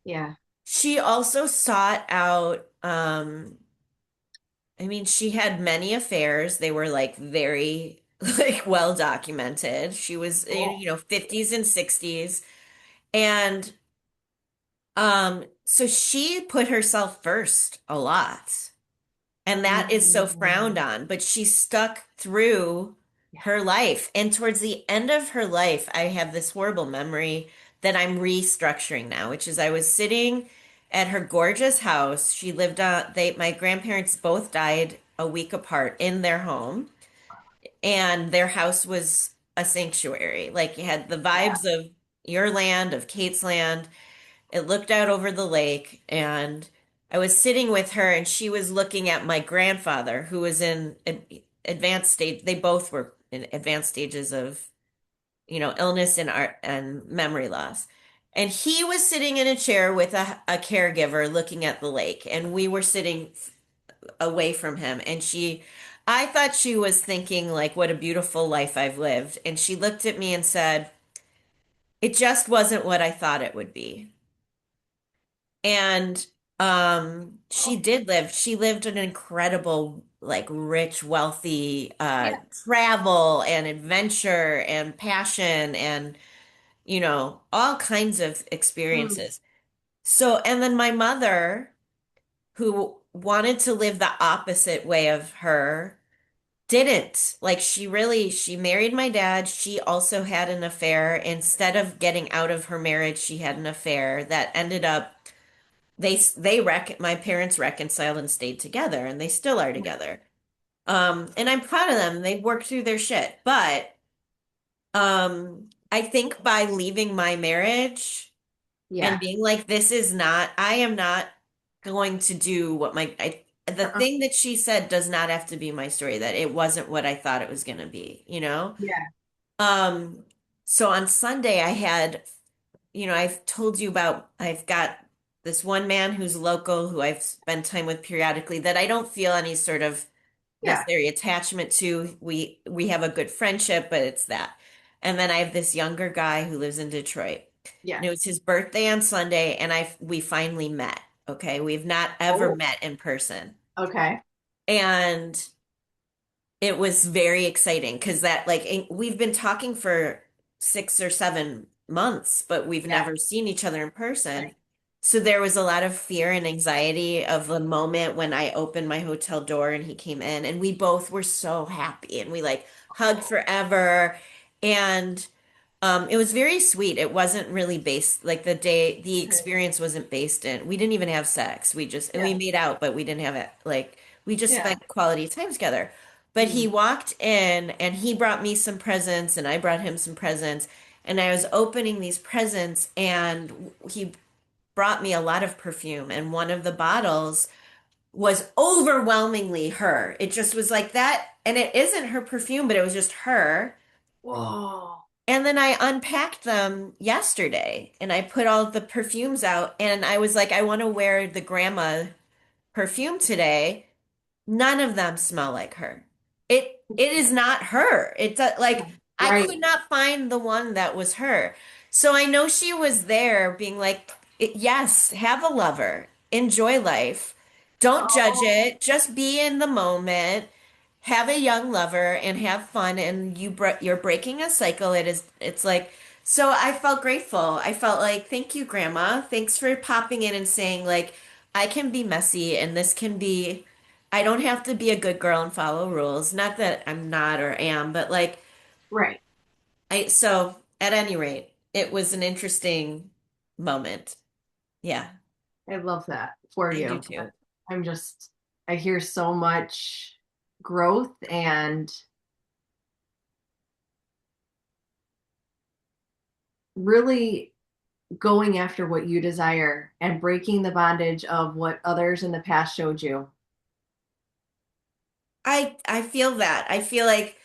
Yeah. She also sought out, I mean, she had many affairs. They were like very like well documented. She was in, Cool. 50s and 60s. And so she put herself first a lot. And that is so frowned Mm. on, but she stuck through Yeah. her life. And towards the end of her life, I have this horrible memory that I'm restructuring now, which is I was sitting at her gorgeous house. She lived on, my grandparents both died a week apart in their home, and their house was a sanctuary. Like you had the Yeah. vibes of your land, of Kate's land. It looked out over the lake, and I was sitting with her, and she was looking at my grandfather, who was in advanced stage. They both were in advanced stages of, illness and art and memory loss. And he was sitting in a chair with a caregiver looking at the lake, and we were sitting away from him. I thought she was thinking, like, what a beautiful life I've lived. And she looked at me and said, it just wasn't what I thought it would be. And she Oh, did live, she lived an incredible, like rich, wealthy yeah. travel and adventure and passion and all kinds of Mm. experiences. So, and then my mother, who wanted to live the opposite way of her, didn't. Like she married my dad. She also had an affair. Instead of getting out of her marriage, she had an affair that ended up my parents reconciled and stayed together, and they still are together. And I'm proud of them. They worked through their shit. But I think by leaving my marriage and Yeah. being like, I am not going to do the Uh-uh. thing that she said does not have to be my story, that it wasn't what I thought it was going to be, you know? Yeah. Um, so on Sunday, I had I've told you about, I've got this one man who's local who I've spent time with periodically that I don't feel any sort of Yeah. necessary attachment to. We have a good friendship, but it's that. And then I have this younger guy who lives in Detroit. And it Yes. was his birthday on Sunday, and we finally met. Okay. We've not ever Oh, met in person. okay. And it was very exciting because we've been talking for 6 or 7 months, but we've Yeah. never seen each other in person. Right. So there was a lot of fear and anxiety of the moment when I opened my hotel door and he came in, and we both were so happy and we like hugged forever. And it was very sweet. It wasn't really based like the experience wasn't based in. We didn't even have sex. We Yeah. made out, but we didn't have it like we just Yeah. spent quality time together. But he Mhm. walked in and he brought me some presents and I brought him some presents and I was opening these presents and he brought me a lot of perfume and one of the bottles was overwhelmingly her. It just was like that and it isn't her perfume, but it was just her. Whoa. And then I unpacked them yesterday and I put all the perfumes out and I was like, I want to wear the grandma perfume today. None of them smell like her. It is not her. Like I Right. could not find the one that was her. So I know she was there being like, yes, have a lover, enjoy life. Don't judge Oh, it. Just be in the moment. Have a young lover and have fun and you're breaking a cycle. It's like so I felt grateful. I felt like thank you, Grandma. Thanks for popping in and saying like I can be messy and this can be I don't have to be a good girl and follow rules. Not that I'm not or am, but like right. so at any rate, it was an interesting moment. Yeah, I love that for I do you. too. I'm just, I hear so much growth and really going after what you desire and breaking the bondage of what others in the past showed you. I feel that. I feel like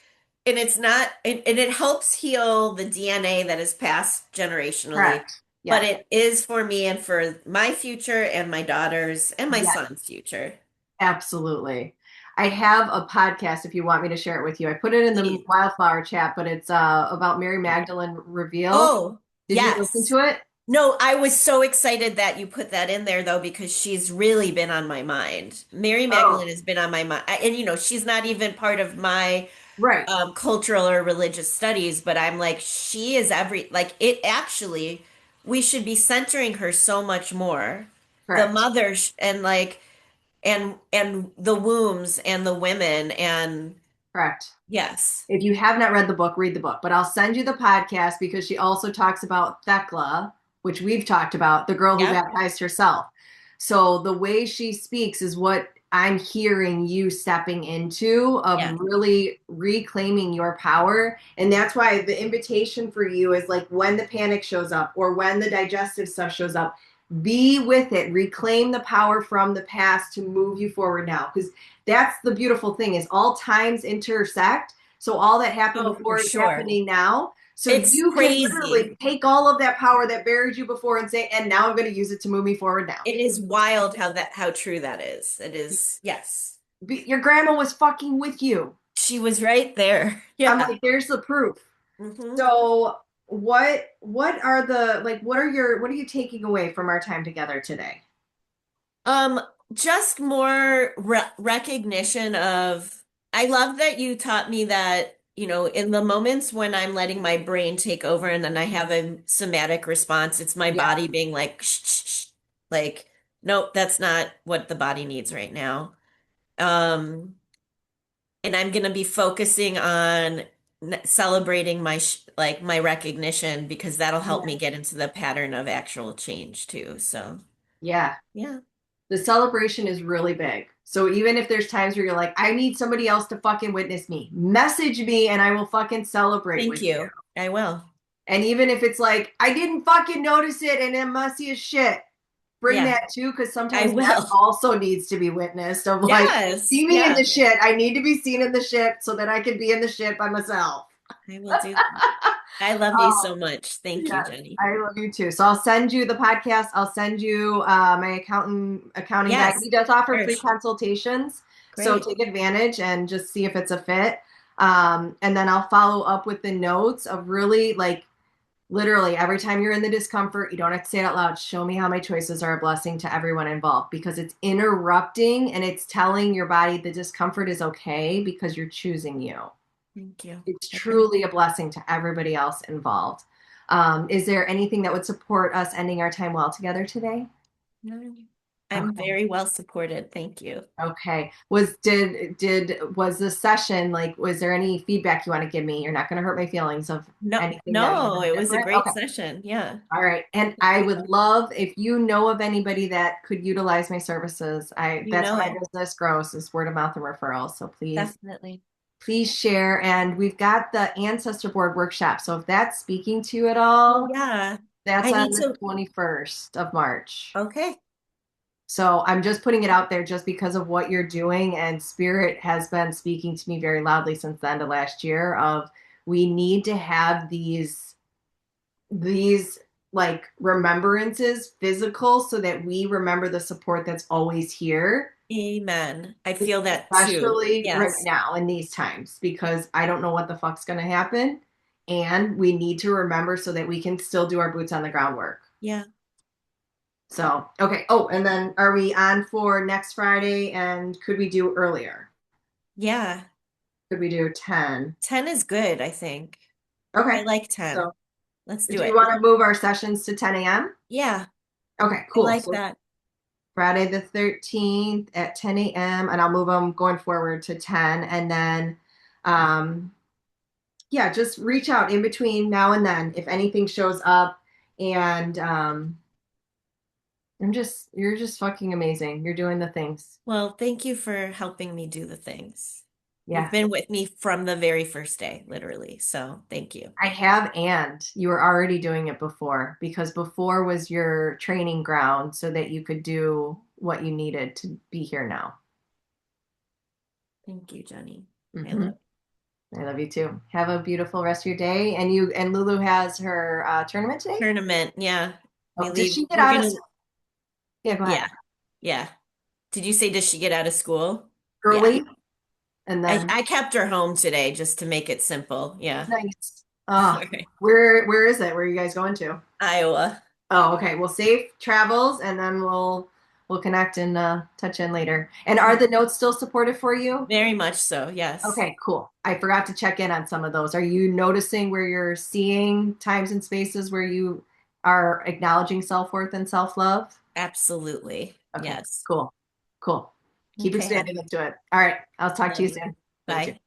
and it's not and it helps heal the DNA that is passed generationally, Correct. but Yes. it is for me and for my future and my daughter's and my Yes. son's future. Absolutely. I have a podcast if you want me to share it with you. I put it in the Please. Wildflower chat, but it's about Mary Magdalene Reveal. Oh, Did you listen yes. to it? No, I was so excited that you put that in there though, because she's really been on my mind. Mary Magdalene Oh, has been on my mind. And she's not even part of my right. cultural or religious studies, but I'm like, she is like it actually, we should be centering her so much more. The Correct. mothers and like, and the wombs and the women and Correct. yes. If you have not read the book, read the book. But I'll send you the podcast because she also talks about Thecla, which we've talked about, the girl who Yep. baptized herself. So the way she speaks is what I'm hearing you stepping into of Yeah. really reclaiming your power. And that's why the invitation for you is like when the panic shows up or when the digestive stuff shows up, be with it, reclaim the power from the past to move you forward now. Because that's the beautiful thing is all times intersect. So all that happened Oh, for before is sure. happening now. So It's you can crazy. literally take all of that power that buried you before and say, and now I'm going to use it to move me forward now. It is wild how true that is. It is, yes. Your grandma was fucking with you. She was right there. I'm Yeah. like, there's the proof. Hmm. So what are the like what are you taking away from our time together today? Um, just more recognition of, I love that you taught me that, in the moments when I'm letting my brain take over and then I have a somatic response, it's my Yeah. body being like, shh, shh, shh. Like, nope, that's not what the body needs right now. Um, and I'm gonna be focusing on celebrating like my recognition because that'll help me Yeah. get into the pattern of actual change too. So, Yeah. yeah. The celebration is really big. So even if there's times where you're like, I need somebody else to fucking witness me, message me and I will fucking celebrate Thank with you. you. I will. And even if it's like, I didn't fucking notice it and it messy as shit, bring Yeah, that too, because I sometimes that will. also needs to be witnessed of like, Yes. see me in the Yeah. shit. I need to be seen in the shit so that I can be in the shit by myself. I will do. I love you so much. Thank you, Yes, Jenny. I love you too. So I'll send you the podcast. I'll send you my accounting guy. Yes, He does offer sure. free consultations, so Great. take advantage and just see if it's a fit. And then I'll follow up with the notes of really like literally every time you're in the discomfort, you don't have to say it out loud. Show me how my choices are a blessing to everyone involved because it's interrupting and it's telling your body the discomfort is okay because you're choosing you. Thank you. It's Okay. truly a blessing to everybody else involved. Is there anything that would support us ending our time well together today? No, I'm Okay. very well supported. Thank you. Okay. Was this session like was there any feedback you want to give me? You're not going to hurt my feelings of No, anything that you no, did it was a different? great Okay. session. Yeah. All right. And I would love if you know of anybody that could utilize my services. I You that's know how it. my business grows is word of mouth and referrals. So Definitely. please share. And we've got the ancestor board workshop. So if that's speaking to you at Oh, all, yeah. that's I on need the to. 21st of March. Okay. So I'm just putting it out there just because of what you're doing. And Spirit has been speaking to me very loudly since the end of last year of we need to have these like remembrances physical so that we remember the support that's always here, Amen. I feel that too. especially right Yes. now in these times, because I don't know what the fuck's going to happen. And we need to remember so that we can still do our boots on the ground work. Yeah. So, okay. Oh, and then are we on for next Friday? And could we do earlier? Yeah. Could we do 10? 10 is good, I think. I Okay. like 10. So, Let's do do you it. want to move our sessions to 10 a.m.? Yeah. Okay, I cool. like So that. Friday the 13th at 10 a.m. and I'll move them going forward to 10 and then um yeah, just reach out in between now and then if anything shows up and you're just fucking amazing. You're doing the things. Well, thank you for helping me do the things. You've Yeah. been with me from the very first day, literally. So thank you. I have and you were already doing it before because before was your training ground so that you could do what you needed to be here now. Thank you, Jenny. I Hmm. love I love you too. Have a beautiful rest of your day. And you and Lulu has her tournament today. tournament. Yeah. We Oh, did leave. she get We're out of? gonna, Yeah, go ahead. yeah. Yeah. Did you say, does she get out of school? Yeah. Early, and then I kept her home today just to make it simple. Yeah. nice. All Oh, right. where is it? Where are you guys going to? Iowa. Oh, okay. Well, safe travels, and then we'll connect and touch in later. And are Yeah. the notes still supportive for you? Very much so. Yes. Okay, cool. I forgot to check in on some of those. Are you noticing where you're seeing times and spaces where you are acknowledging self-worth and self-love? Absolutely. Okay, Yes. cool. Cool. Keep Okay, expanding hon. into it. All right. I'll talk to Love you you. soon. Love you too. Bye.